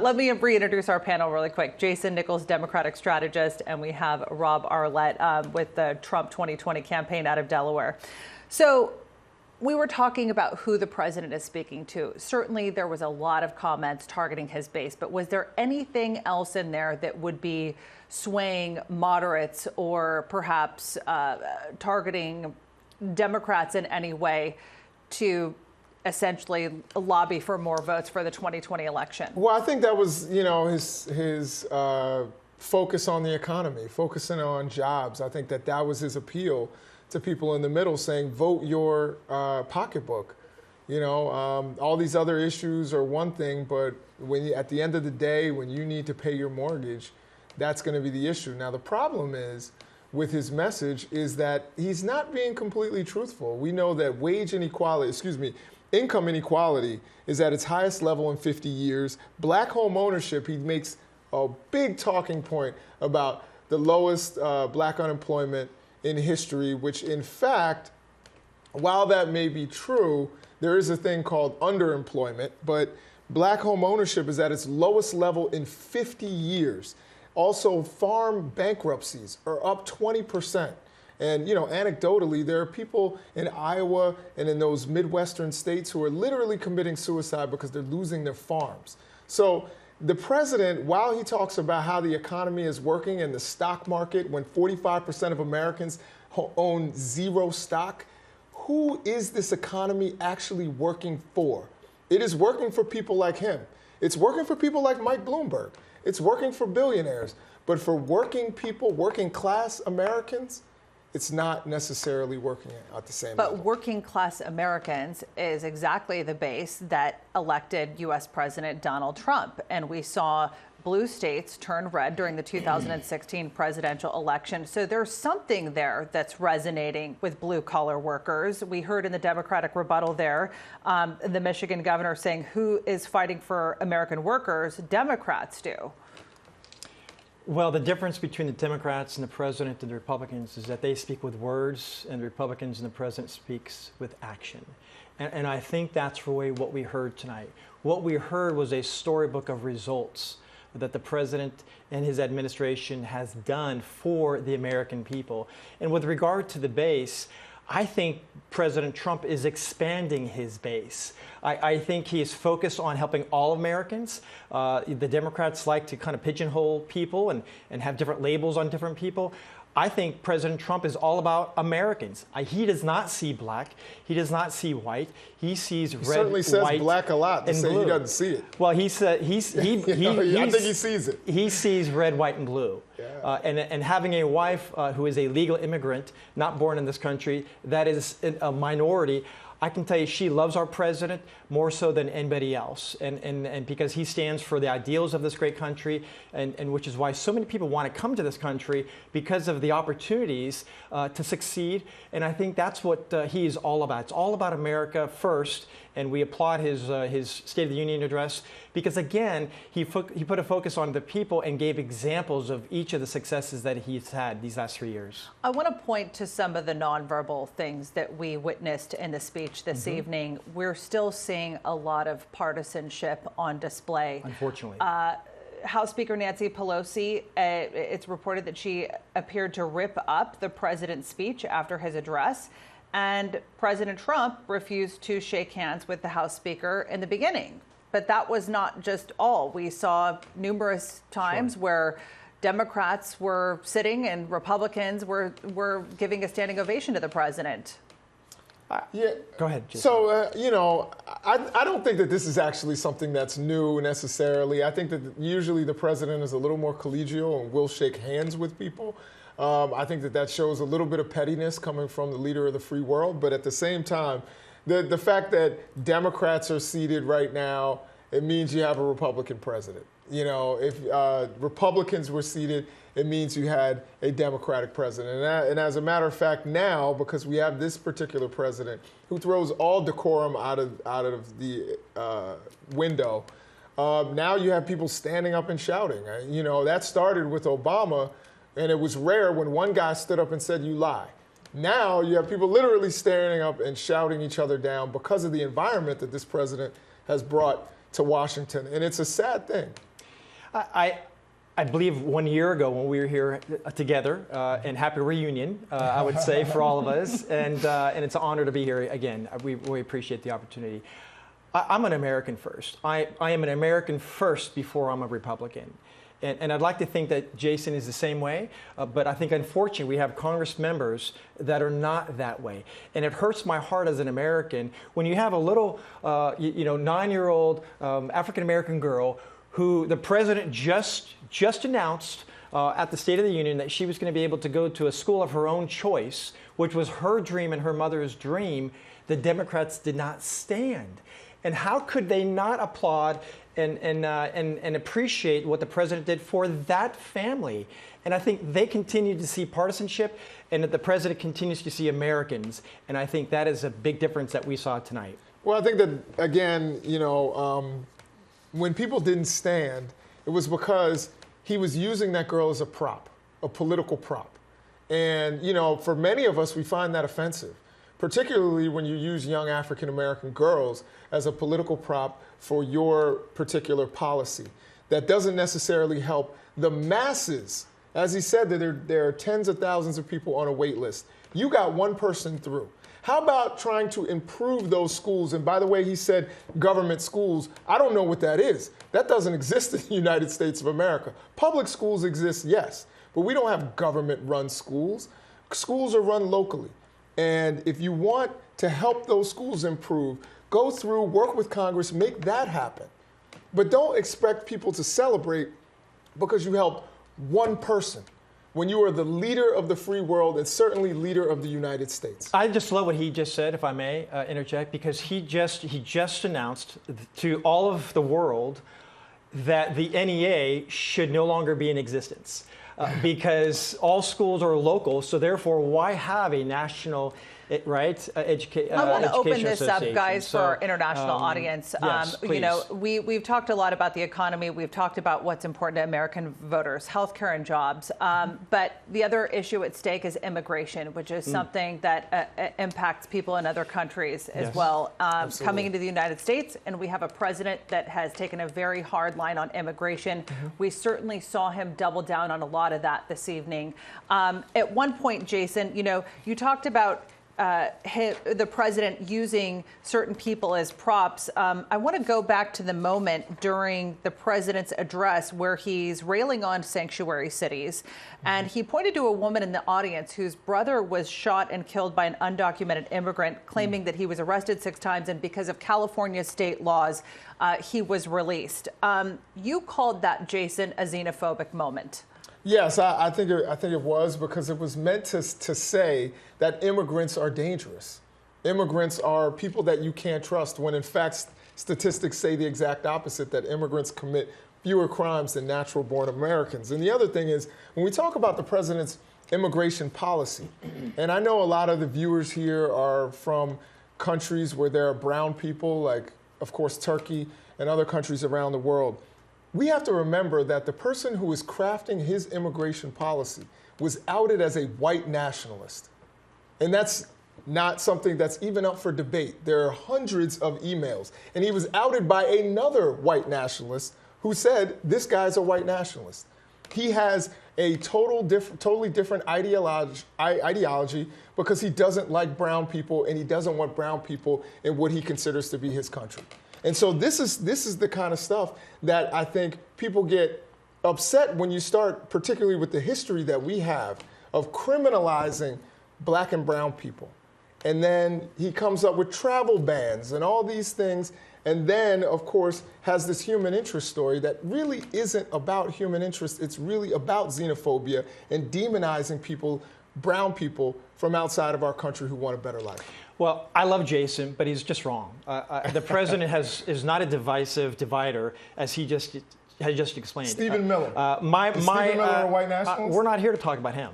Let me reintroduce our panel really quick. Jason Nichols, Democratic Strategist, and we have Rob Arlett with the Trump 2020 campaign out of Delaware. So we were talking about who the president is speaking to. Certainly there was a lot of comments targeting his base, but was there anything else in there that would be swaying moderates or perhaps targeting Democrats in any way to essentially lobby for more votes for the 2020 election? Well, I think that was, his focus on the economy, focusing on jobs. I think that was his appeal to people in the middle, saying, vote your pocketbook. All these other issues are one thing, but at the end of the day, when you need to pay your mortgage, that's going to be the issue. Now, the problem is with his message is that he's not being completely truthful. We know that income inequality is at its highest level in 50 years. Black home ownership, he makes a big talking point about the lowest black unemployment in history, which in fact, while that may be true, there is a thing called underemployment, but black home ownership is at its lowest level in 50 years. Also, farm bankruptcies are up 20%. And, anecdotally, there are people in Iowa and in those Midwestern states who are literally committing suicide because they're losing their farms. So the president, while he talks about how the economy is working in the stock market, when 45% of Americans own zero stock, who is this economy actually working for? It is working for people like him. It's working for people like Mike Bloomberg. It's working for billionaires. But for working people, working class Americans, it's not necessarily working at the same level. But working class Americans is exactly the base that elected U.S. President Donald Trump. And we saw blue states turn red during the 2016 presidential election. So there's something there that's resonating with blue collar workers. We heard in the Democratic rebuttal there, the Michigan governor saying, who is fighting for American workers? Democrats do. Well, the difference between the Democrats and the president and the Republicans is that they speak with words, and the Republicans and the president speaks with action. And I think that's really what we heard tonight. What we heard was a storybook of results that the president and his administration has done for the American people. And with regard to the base, I think President Trump is expanding his base. I think he is focused on helping all Americans. The Democrats like to kind of pigeonhole people and have different labels on different people. I think President Trump is all about Americans. He does not see black. He does not see white. He sees red, certainly says white, black a lot to and say blue. He doesn't see it. Well, I think he sees it. He sees red, white, and blue. Yeah. And having a wife who is a legal immigrant, not born in this country, that is a minority. I can tell you she loves our president more so than anybody else. And because he stands for the ideals of this great country, and which is why so many people want to come to this country because of the opportunities to succeed. And I think that's what he is all about. It's all about America first. And we applaud his State of the Union address because, again, he put a focus on the people and gave examples of each of the successes that he's had these last 3 years. I want to point to some of the nonverbal things that we witnessed in the speech this evening. We're still seeing a lot of partisanship on display. Unfortunately. House Speaker Nancy Pelosi, it's reported that she appeared to rip up the president's speech after his address. And President Trump refused to shake hands with the House Speaker in the beginning. But that was not just all. We saw numerous times where Democrats were sitting and Republicans were giving a standing ovation to the president. Yeah. Go ahead, Jason. So, I don't think that this is actually something that's new necessarily. I think that usually the president is a little more collegial and will shake hands with people. I think that shows a little bit of pettiness coming from the leader of the free world. But at the same time, the fact that Democrats are seated right now, it means you have a Republican president. If Republicans were seated, it means you had a Democratic president. And as a matter of fact, now, because we have this particular president who throws all decorum out of the window, now you have people standing up and shouting. That started with Obama. And it was rare when one guy stood up and said, "You lie." Now you have people literally standing up and shouting each other down because of the environment that this president has brought to Washington. And it's a sad thing. I believe 1 year ago when we were here together, and happy reunion, I would say, for all of us. And it's an honor to be here again. We appreciate the opportunity. I'm an American first. I am an American first before I'm a Republican. And I'd like to think that Jason is the same way, but I think unfortunately we have Congress members that are not that way. And it hurts my heart as an American when you have a little 9-year-old African-American girl who the president just announced at the State of the Union that she was going to be able to go to a school of her own choice, which was her dream and her mother's dream. The Democrats did not stand. And how could they not applaud and appreciate what the president did for that family? And I think they continue to see partisanship, and that the president continues to see Americans. And I think that is a big difference that we saw tonight. Well, I think that, again, when people didn't stand, it was because he was using that girl as a prop, a political prop. And, for many of us, we find that offensive, particularly when you use young African-American girls as a political prop for your particular policy. That doesn't necessarily help the masses. As he said, that there are tens of thousands of people on a wait list. You got one person through. How about trying to improve those schools? And by the way, he said government schools. I don't know what that is. That doesn't exist in the United States of America. Public schools exist, yes, but we don't have government-run schools. Schools are run locally. And if you want to help those schools improve, go through, work with Congress, make that happen. But don't expect people to celebrate because you helped one person, when you are the leader of the free world and certainly leader of the United States. I just love what he just said, if I may interject, because he just announced to all of the world that the NEA should no longer be in existence because all schools are local, so therefore why have a national education? I want to open this up, guys, for our international audience. Yes, we've talked a lot about the economy. We've talked about what's important to American voters, healthcare and jobs. But the other issue at stake is immigration, which is something that impacts people in other countries as well. Coming into the United States, and we have a president that has taken a very hard line on immigration. We certainly saw him double down on a lot of that this evening. At one point, Jason, you talked about the president using certain people as props. I want to go back to the moment during the president's address where he's railing on sanctuary cities. And he pointed to a woman in the audience whose brother was shot and killed by an undocumented immigrant, claiming that he was arrested 6 times and because of California state laws, he was released. You called that, Jason, a xenophobic moment. Yes, I think it was because it was meant to say that immigrants are dangerous. Immigrants are people that you can't trust, when in fact statistics say the exact opposite, that immigrants commit fewer crimes than natural-born Americans. And the other thing is, when we talk about the president's immigration policy, and I know a lot of the viewers here are from countries where there are brown people, like, of course, Turkey and other countries around the world. We have to remember that the person who is crafting his immigration policy was outed as a white nationalist. And that's not something that's even up for debate. There are hundreds of emails. And he was outed by another white nationalist who said, this guy's a white nationalist. He has a totally different ideology because he doesn't like brown people and he doesn't want brown people in what he considers to be his country. And so this is the kind of stuff that I think people get upset when you start, particularly with the history that we have of criminalizing black and brown people. And then he comes up with travel bans and all these things. And then, of course, has this human interest story that really isn't about human interest. It's really about xenophobia and demonizing people, brown people from outside of our country who want a better life. Well, I love Jason, but he's just wrong. The president is not a divisive divider, as he just explained. Stephen Miller. Stephen Miller a white nationalist? We're not here to talk about him.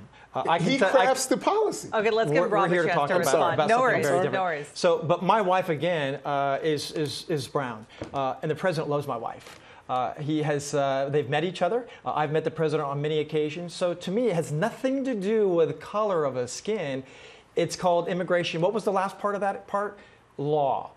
He crafts the policy. Okay, let's give Rob a chance to respond. About no worries, worries, no worries. So, but my wife again is brown, and the president loves my wife. They've met each other. I've met the president on many occasions. So to me, it has nothing to do with the color of his skin. It's called immigration. What was the last part of that part? Law.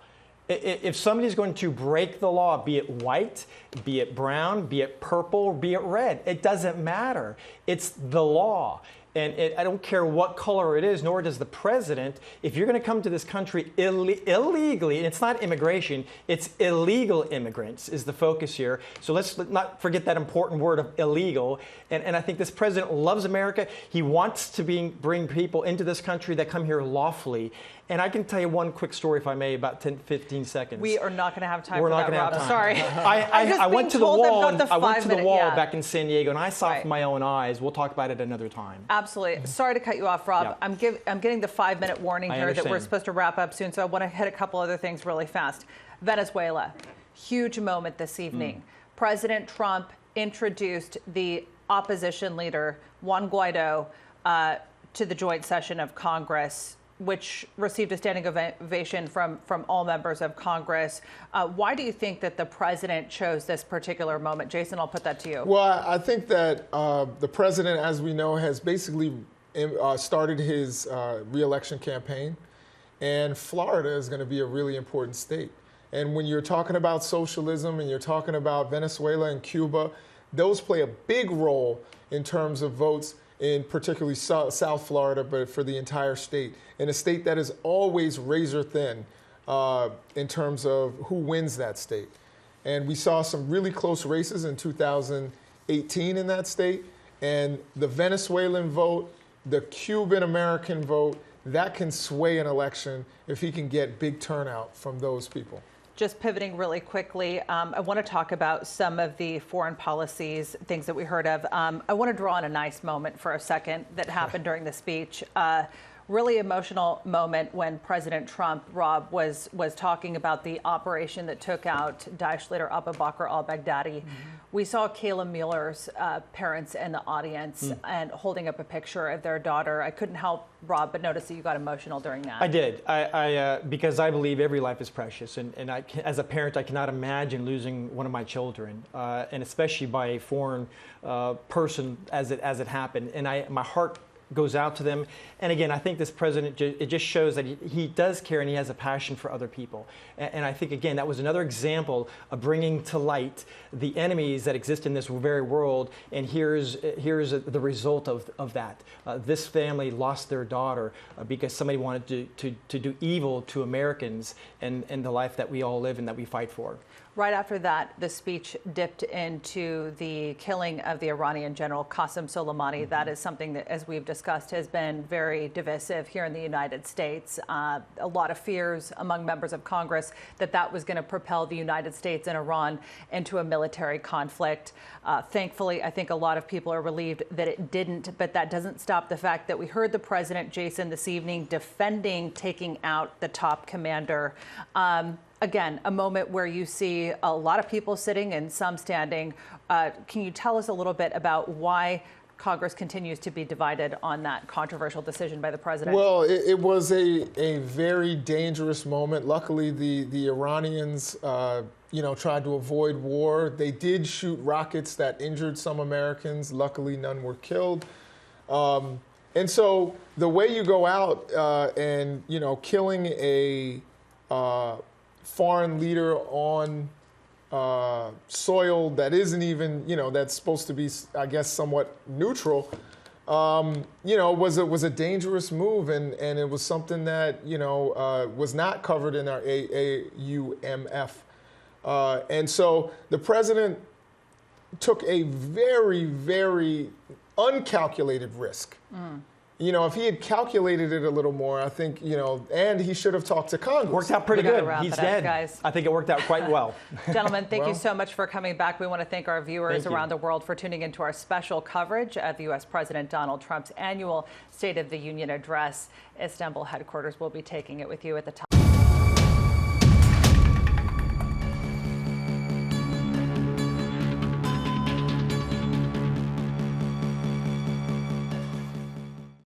If somebody's going to break the law, be it white, be it brown, be it purple, be it red, it doesn't matter. It's the law. And I don't care what color it is, nor does the president. If you're going to come to this country illegally, and it's not immigration, it's illegal immigrants is the focus here. So let's not forget that important word of illegal. And I think this president loves America. He wants to bring people into this country that come here lawfully. And I can tell you one quick story, if I may, about 10, 15 seconds. We are not going to have time We're for not that, going to Rob. have time. Sorry. I went to the wall. I went to the wall yeah. back in San Diego, and I saw it with my own eyes. We'll talk about it another time. Absolutely. Sorry to cut you off, Rob. Yeah. I'm getting the 5-minute warning here that we're supposed to wrap up soon, so I want to hit a couple other things really fast. Venezuela, huge moment this evening. President Trump introduced the opposition leader, Juan Guaido, to the joint session of Congress, which received a standing ovation from all members of Congress. Why do you think that the president chose this particular moment? Jason, I'll put that to you. Well, I think that the president, as we know, has basically started his re-election campaign, and Florida is going to be a really important state. And when you're talking about socialism and you're talking about Venezuela and Cuba, those play a big role in terms of votes in particularly South Florida, but for the entire state, in a state that is always razor thin in terms of who wins that state. And we saw some really close races in 2018 in that state, and the Venezuelan vote, the Cuban-American vote, that can sway an election if he can get big turnout from those people. Just pivoting really quickly, I want to talk about some of the foreign policies, things that we heard of. I want to draw on a nice moment for a second that happened during the speech. Really emotional moment when President Trump, Rob, was talking about the operation that took out Daesh leader Abu Bakr al-Baghdadi. We saw Kayla Mueller's parents in the audience and holding up a picture of their daughter. I couldn't help, Rob, but notice that you got emotional during that. I did, because I believe every life is precious. And as a parent, I cannot imagine losing one of my children, and especially by a foreign person as it happened. And my heart goes out to them. And again, I think this president, it just shows that he does care and he has a passion for other people. And I think, again, that was another example of bringing to light the enemies that exist in this very world. And here's the result of that. This family lost their daughter because somebody wanted to do evil to Americans and the life that we all live and that we fight for. Right after that, the speech dipped into the killing of the Iranian general Qasem Soleimani. That is something that, as we've discussed, has been very divisive here in the United States. A lot of fears among members of Congress that was going to propel the United States and Iran into a military conflict. Thankfully, I think a lot of people are relieved that it didn't, but that doesn't stop the fact that we heard the president, Jason, this evening defending taking out the top commander. Again, a moment where you see a lot of people sitting and some standing. Can you tell us a little bit about why Congress continues to be divided on that controversial decision by the president? Well, it was a very dangerous moment. Luckily, the Iranians, tried to avoid war. They did shoot rockets that injured some Americans. Luckily, none were killed. And so the way you go out and killing a foreign leader on soil that isn't even, that's supposed to be, I guess, somewhat neutral, was a dangerous move, and it was something that, was not covered in our AAUMF. And so the president took a very, very uncalculated risk. If he had calculated it a little more, I think, and he should have talked to Congress. Worked out pretty good. He's dead. Guys. I think it worked out quite well. Gentlemen, thank you so much for coming back. We want to thank our viewers around the world for tuning into our special coverage of U.S. President Donald Trump's annual State of the Union address. Istanbul headquarters will be taking it with you at the top.